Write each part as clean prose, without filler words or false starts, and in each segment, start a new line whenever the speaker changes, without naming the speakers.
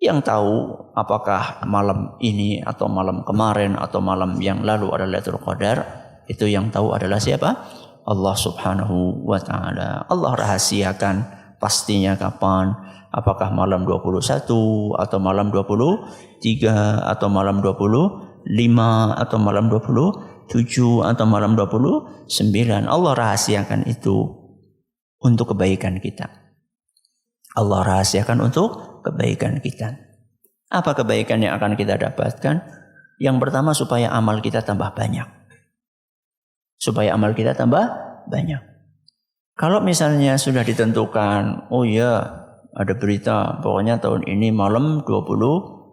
Yang tahu apakah malam ini atau malam kemarin atau malam yang lalu adalah Lailatul Qadar, itu yang tahu adalah siapa? Allah Subhanahu wa taala. Allah rahasiakan pastinya kapan, apakah malam 21 atau malam 23 atau malam 25 atau malam 27 atau malam 29. Allah rahasiakan itu untuk kebaikan kita. Allah rahasiakan untuk kebaikan kita. Apa kebaikan yang akan kita dapatkan? Yang pertama, supaya amal kita tambah banyak. Supaya amal kita tambah banyak. Kalau misalnya sudah ditentukan, oh ya ada berita pokoknya tahun ini malam 21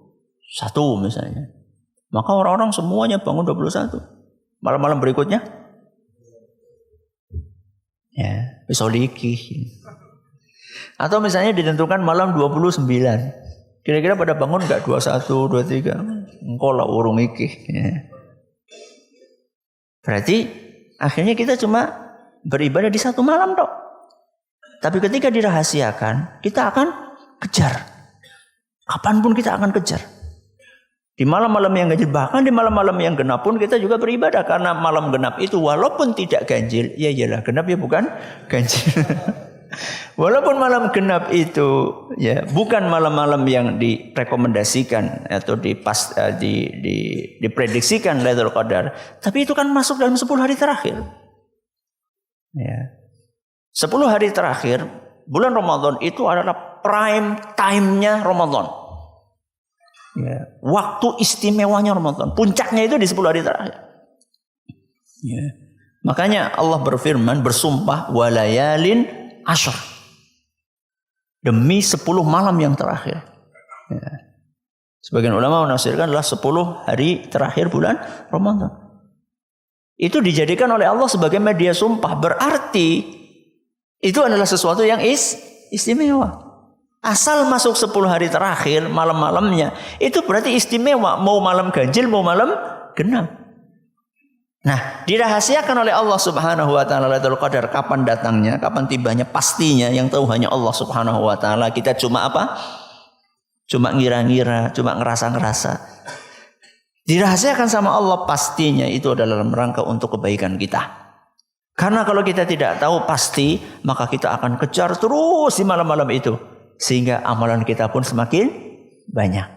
misalnya, maka orang-orang semuanya bangun 21. Malam-malam berikutnya ya bisoliki. Atau misalnya ditentukan malam 29. Kira-kira pada bangun enggak 21, 23? Engkau lah urung iki. Ya. Berarti akhirnya kita cuma beribadah di satu malam dok. Tapi ketika dirahasiakan, kita akan kejar. Kapanpun kita akan kejar. Di malam-malam yang ganjil, bahkan di malam-malam yang genap pun kita juga beribadah. Karena malam genap itu walaupun tidak ganjil, ya iyalah genap ya bukan ganjil. Walaupun malam genap itu ya bukan malam-malam yang direkomendasikan atau diprediksikan Lailatul Qadar, tapi itu kan masuk dalam 10 hari terakhir. Ya. 10 hari terakhir bulan Ramadan itu adalah prime time-nya Ramadan. Ya. Waktu istimewanya Ramadan, puncaknya itu di 10 hari terakhir. Ya. Makanya Allah berfirman, bersumpah walayalin Asyr, demi 10 malam yang terakhir. Ya. Sebagian ulama menafsirkan adalah 10 hari terakhir bulan Ramadan. Itu dijadikan oleh Allah sebagai media sumpah. Berarti itu adalah sesuatu yang istimewa. Asal masuk 10 hari terakhir malam-malamnya, itu berarti istimewa. Mau malam ganjil, mau malam genap. Nah, dirahasiakan oleh Allah Subhanahu wa taala Lailatul Qadar, kapan datangnya, kapan tibanya, pastinya yang tahu hanya Allah Subhanahu wa taala. Kita cuma apa? Cuma ngira-ngira, cuma ngerasa-ngerasa. Dirahasiakan sama Allah, pastinya itu adalah dalam rangka untuk kebaikan kita. Karena kalau kita tidak tahu pasti, maka kita akan kejar terus di malam-malam itu, sehingga amalan kita pun semakin banyak.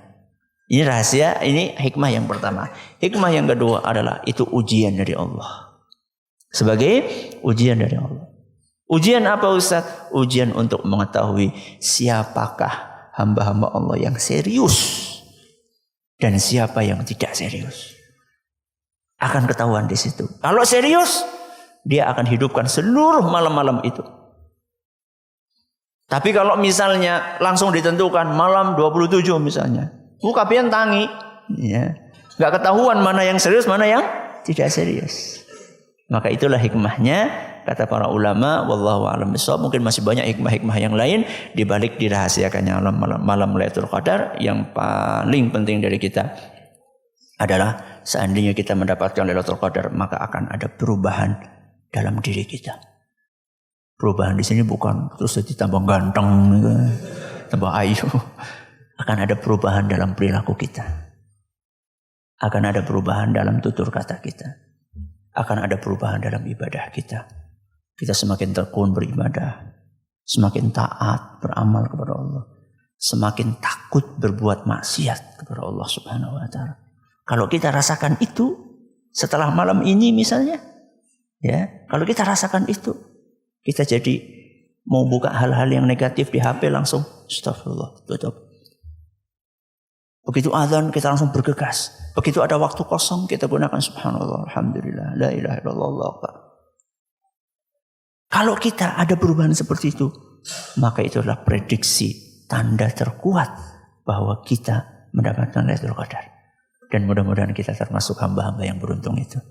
Ini rahasia, ini hikmah yang pertama. Hikmah yang kedua adalah itu ujian dari Allah. Sebagai ujian dari Allah. Ujian apa Ustaz? Ujian untuk mengetahui siapakah hamba-hamba Allah yang serius dan siapa yang tidak serius. Akan ketahuan di situ. Kalau serius, dia akan hidupkan seluruh malam-malam itu. Tapi kalau misalnya langsung ditentukan malam 27 misalnya, kapian tangi, ya, nggak ketahuan mana yang serius, mana yang tidak serius. Maka itulah hikmahnya, kata para ulama. Wallahu a'lam bishawab. Mungkin masih banyak hikmah-hikmah yang lain di balik dirahasiakannya malam Lailatul Qadar. Yang paling penting dari kita adalah seandainya kita mendapatkan Lailatul Qadar, maka akan ada perubahan dalam diri kita. Perubahan di sini bukan terus jadi tambah ganteng, tambah ayu. Akan ada perubahan dalam perilaku kita. Akan ada perubahan dalam tutur kata kita. Akan ada perubahan dalam ibadah kita. Kita semakin tekun beribadah. Semakin taat beramal kepada Allah. Semakin takut berbuat maksiat kepada Allah Subhanahu wa taala. Kalau kita rasakan itu setelah malam ini misalnya, ya, kalau kita rasakan itu, kita jadi mau buka hal-hal yang negatif di HP langsung astagfirullah, tutup. Begitu azan kita langsung bergegas. Begitu ada waktu kosong kita gunakan subhanallah, alhamdulillah, la ilaha illallah. Kalau kita ada perubahan seperti itu, maka itu adalah prediksi, tanda terkuat bahwa kita mendapatkan Lailatul Qadar. Dan mudah-mudahan kita termasuk hamba-hamba yang beruntung itu.